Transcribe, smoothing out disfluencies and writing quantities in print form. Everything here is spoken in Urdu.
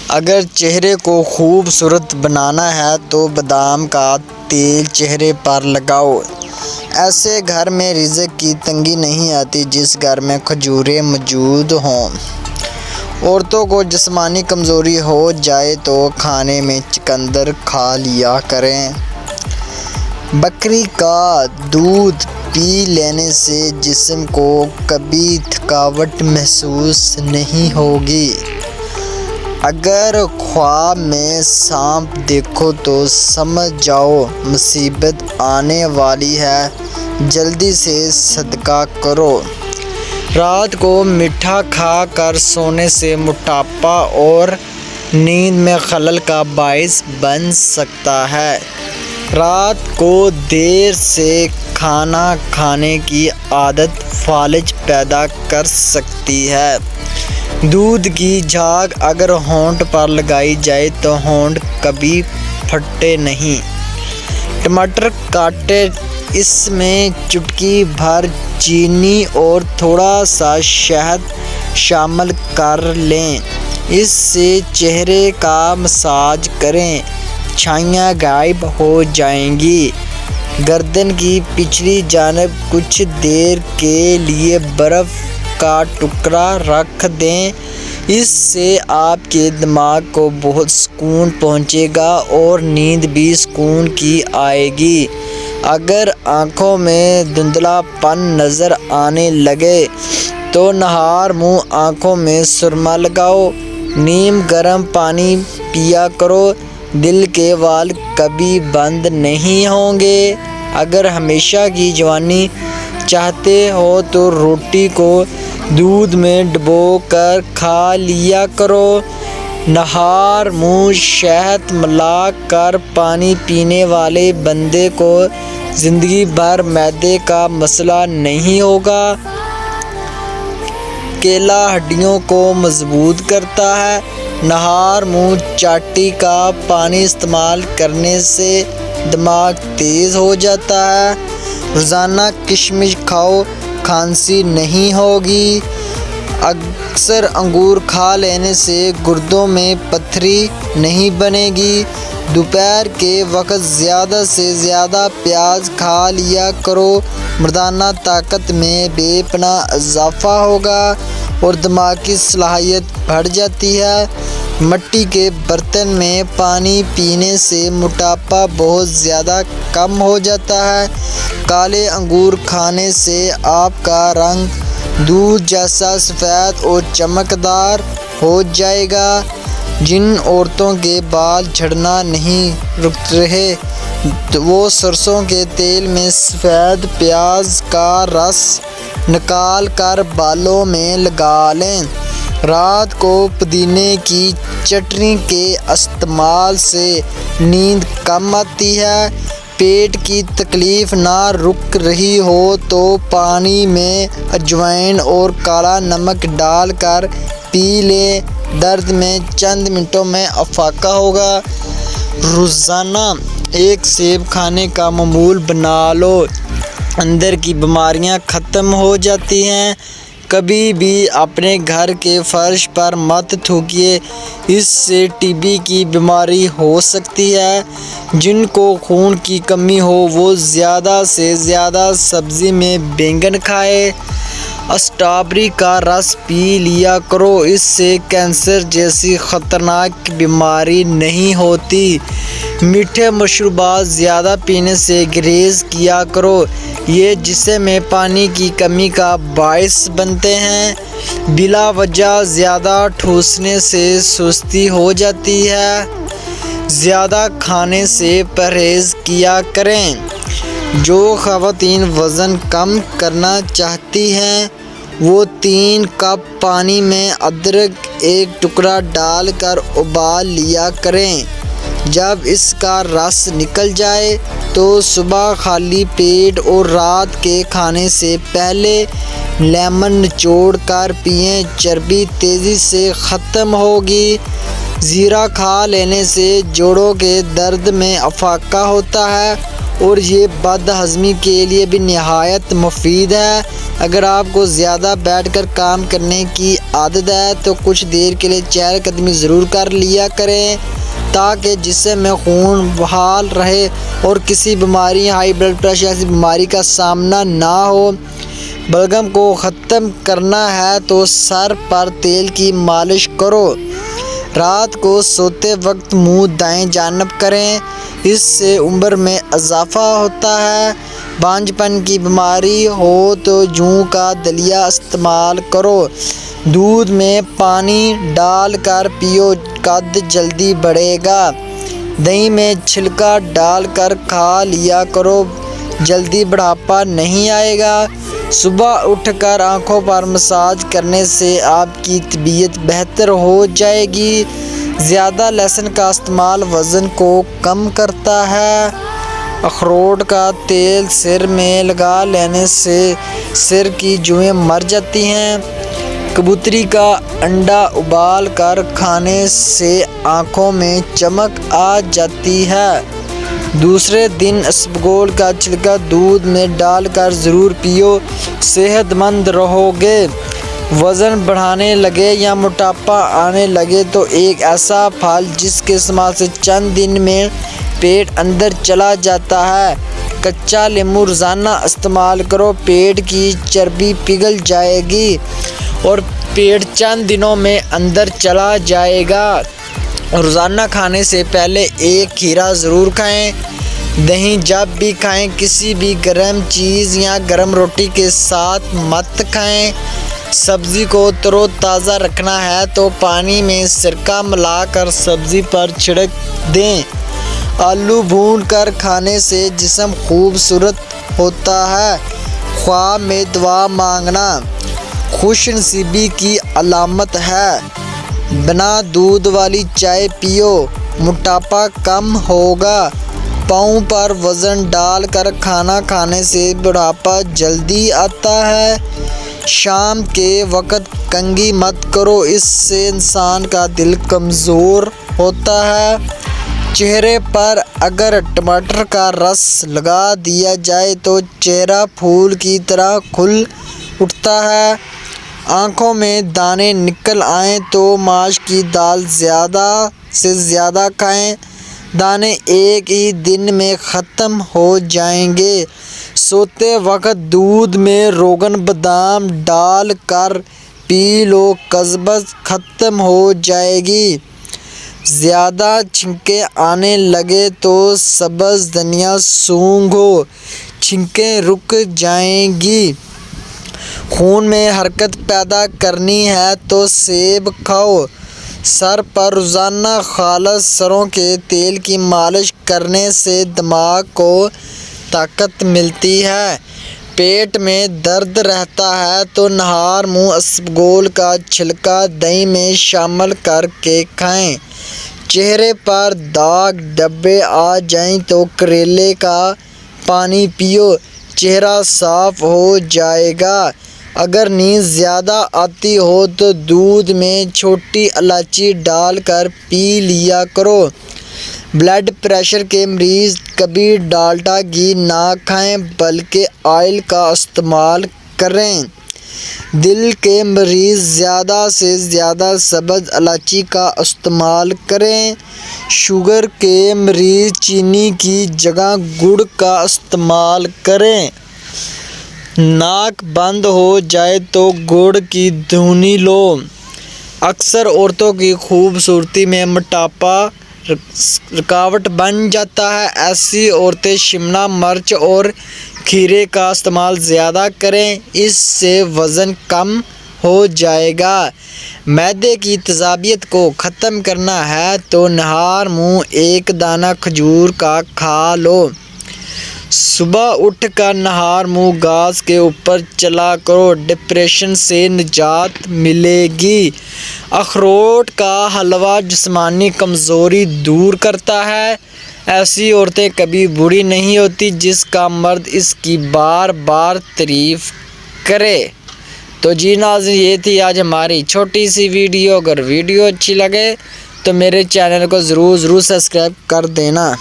اگر چہرے کو خوبصورت بنانا ہے تو بادام کا تیل چہرے پر لگاؤ۔ ایسے گھر میں رزق کی تنگی نہیں آتی جس گھر میں کھجوریں موجود ہوں۔ عورتوں کو جسمانی کمزوری ہو جائے تو کھانے میں چقندر کھا لیا کریں۔ بکری کا دودھ پی لینے سے جسم کو کبھی تھکاوٹ محسوس نہیں ہوگی۔ اگر خواب میں سانپ دیکھو تو سمجھ جاؤ مصیبت آنے والی ہے، جلدی سے صدقہ کرو۔ رات کو میٹھا کھا کر سونے سے موٹاپا اور نیند میں خلل کا باعث بن سکتا ہے۔ رات کو دیر سے کھانا کھانے کی عادت فالج پیدا کر سکتی ہے۔ دودھ کی جھاگ اگر ہونٹ پر لگائی جائے تو ہونٹ کبھی پھٹتے نہیں۔ ٹماٹر کاٹیں، اس میں چٹکی بھر چینی اور تھوڑا سا شہد شامل کر لیں، اس سے چہرے کا مساج کریں، چھائیاں غائب ہو جائیں گی۔ گردن کی پچھلی جانب کچھ دیر کے لیے برف کا ٹکڑا رکھ دیں، اس سے آپ کے دماغ کو بہت سکون پہنچے گا اور نیند بھی سکون کی آئے گی۔ اگر آنکھوں میں دھندلا پن نظر آنے لگے تو نہار منہ آنکھوں میں سرما لگاؤ، نیم گرم پانی پیا کرو، دل کے وال کبھی بند نہیں ہوں گے۔ اگر ہمیشہ کی جوانی چاہتے ہو تو روٹی کو دودھ میں ڈبو کر کھا لیا کرو۔ نہار منہ شہد ملا کر پانی پینے والے بندے کو زندگی بھر معدے کا مسئلہ نہیں ہوگا۔ کیلا ہڈیوں کو مضبوط کرتا ہے۔ نہار منہ چاٹی کا پانی استعمال کرنے سے دماغ تیز ہو جاتا ہے۔ روزانہ کشمش کھاؤ، کھانسی نہیں ہوگی۔ اکثر انگور کھا لینے سے گردوں میں پتھری نہیں بنے گی۔ دوپہر کے وقت زیادہ سے زیادہ پیاز کھا لیا کرو، مردانہ طاقت میں بے پناہ اضافہ ہوگا اور دماغ کی صلاحیت بڑھ جاتی ہے۔ مٹی کے برتن میں پانی پینے سے موٹاپا بہت زیادہ کم ہو جاتا ہے۔ کالے انگور کھانے سے آپ کا رنگ دودھ جیسا سفید اور چمکدار ہو جائے گا۔ جن عورتوں کے بال جھڑنا نہیں رک رہے وہ سرسوں کے تیل میں سفید پیاز کا رس نکال کر بالوں میں لگا لیں۔ رات کو پودینے کی چٹنی کے استعمال سے نیند کم آتی ہے۔ پیٹ کی تکلیف نہ رک رہی ہو تو پانی میں اجوائن اور کالا نمک ڈال کر پی لیں، درد میں چند منٹوں میں افاقہ ہوگا۔ روزانہ ایک سیب کھانے کا معمول بنا لو، اندر کی بیماریاں ختم ہو جاتی ہیں۔ کبھی بھی اپنے گھر کے فرش پر مت تھوکیے، اس سے ٹی بی کی بیماری ہو سکتی ہے۔ جن کو خون کی کمی ہو وہ زیادہ سے زیادہ سبزی میں بینگن کھائیں۔ اسٹرابیری کا رس پی لیا کرو، اس سے کینسر جیسی خطرناک بیماری نہیں ہوتی۔ میٹھے مشروبات زیادہ پینے سے گریز کیا کرو، یہ جسم میں پانی کی کمی کا باعث بنتے ہیں۔ بلا وجہ زیادہ ٹھوسنے سے سستی ہو جاتی ہے۔ زیادہ کھانے سے پرہیز کیا کریں۔ جو خواتین وزن کم کرنا چاہتی ہیں وہ 3 کپ پانی میں ادرک ایک ٹکڑا ڈال کر ابال لیا کریں۔ جب اس کا رس نکل جائے تو صبح خالی پیٹ اور رات کے کھانے سے پہلے لیمن نچوڑ کر پئیں، چربی تیزی سے ختم ہوگی۔ زیرہ کھا لینے سے جوڑوں کے درد میں افاقہ ہوتا ہے اور یہ بد ہضمی کے لیے بھی نہایت مفید ہے۔ اگر آپ کو زیادہ بیٹھ کر کام کرنے کی عادت ہے تو کچھ دیر کے لیے چہل قدمی ضرور کر لیا کریں تاکہ جسم میں خون بحال رہے اور کسی بیماری، ہائی بلڈ پریشر ایسی بیماری کا سامنا نہ ہو۔ بلغم کو ختم کرنا ہے تو سر پر تیل کی مالش کرو۔ رات کو سوتے وقت منہ دائیں جانب کریں، اس سے عمر میں اضافہ ہوتا ہے۔ بانجھ پن کی بیماری ہو تو جوں کا دلیا استعمال کرو، دودھ میں پانی ڈال کر پیو، قد جلدی بڑھے گا۔ دہی میں چھلکا ڈال کر کھا لیا کرو، جلدی بڑھاپا نہیں آئے گا۔ صبح اٹھ کر آنکھوں پر مساج کرنے سے آپ کی طبیعت بہتر ہو جائے گی۔ زیادہ لہسن کا استعمال وزن کو کم کرتا ہے۔ اخروٹ کا تیل سر میں لگا لینے سے سر کی جوئیں مر جاتی ہیں۔ کبوتری کا انڈا ابال کر کھانے سے آنکھوں میں چمک آ جاتی ہے۔ دوسرے دن اسبگول کا چھلکا دودھ میں ڈال کر ضرور پیو، صحت مند رہو گے۔ وزن بڑھانے لگے یا موٹاپا آنے لگے تو ایک ایسا پھل جس کے استعمال سے چند دن میں پیٹ اندر چلا جاتا ہے، کچا لیمو روزانہ استعمال کرو، پیٹ کی چربی پگھل جائے گی اور پیٹ چند دنوں میں اندر چلا جائے گا۔ روزانہ کھانے سے پہلے ایک کھیرا ضرور کھائیں۔ دہی جب بھی کھائیں کسی بھی گرم چیز یا گرم روٹی کے ساتھ مت کھائیں۔ سبزی کو تر و تازہ رکھنا ہے تو پانی میں سرکہ ملا کر سبزی پر چھڑک دیں۔ آلو بھون کر کھانے سے جسم خوبصورت ہوتا ہے۔ خواب میں دعا مانگنا خوش نصیبی کی علامت ہے۔ بنا دودھ والی چائے پیو، موٹاپا کم ہوگا۔ پاؤں پر وزن ڈال کر کھانا کھانے سے بڑھاپا جلدی آتا ہے۔ شام کے وقت کنگھی مت کرو، اس سے انسان کا دل کمزور ہوتا ہے۔ چہرے پر اگر ٹماٹر کا رس لگا دیا جائے تو چہرہ پھول کی طرح کھل اٹھتا ہے۔ آنکھوں میں دانے نکل آئیں تو ماش کی دال زیادہ سے زیادہ کھائیں، دانے ایک ہی دن میں ختم ہو جائیں گے۔ سوتے وقت دودھ میں روغن بادام ڈال کر پی لو، قبض ختم ہو جائے گی۔ زیادہ چھینکیں آنے لگے تو سبز دھنیا سونگھو، چھینکیں رک جائیں گی۔ خون میں حرکت پیدا کرنی ہے تو سیب کھاؤ۔ سر پر روزانہ خالص سروں کے تیل کی مالش کرنے سے دماغ کو طاقت ملتی ہے۔ پیٹ میں درد رہتا ہے تو نہار منہ اسبگول کا چھلکا دہی میں شامل کر کے کھائیں۔ چہرے پر داغ دھبے آ جائیں تو کریلے کا پانی پیو، چہرہ صاف ہو جائے گا۔ اگر نیند زیادہ آتی ہو تو دودھ میں چھوٹی الائچی ڈال کر پی لیا کرو۔ بلڈ پریشر کے مریض کبھی ڈالڈا گھی نہ کھائیں بلکہ آئل کا استعمال کریں۔ دل کے مریض زیادہ سے زیادہ سبز الائچی کا استعمال کریں۔ شوگر کے مریض چینی کی جگہ گڑ کا استعمال کریں۔ ناک بند ہو جائے تو گڑ کی دھونی لو۔ اکثر عورتوں کی خوبصورتی میں موٹاپا رکاوٹ بن جاتا ہے، ایسی عورتیں شملہ مرچ اور کھیرے کا استعمال زیادہ کریں، اس سے وزن کم ہو جائے گا۔ معدے کی تیزابیت کو ختم کرنا ہے تو نہار منہ ایک دانہ کھجور کا کھا لو۔ صبح اٹھ کر نہار منہ گھاس کے اوپر چلا کرو، ڈپریشن سے نجات ملے گی۔ اخروٹ کا حلوہ جسمانی کمزوری دور کرتا ہے۔ ایسی عورتیں کبھی بوڑھی نہیں ہوتی جس کا مرد اس کی بار بار تعریف کرے۔ تو جی ناظرین، یہ تھی آج ہماری چھوٹی سی ویڈیو۔ اگر ویڈیو اچھی لگے تو میرے چینل کو ضرور سبسکرائب کر دینا۔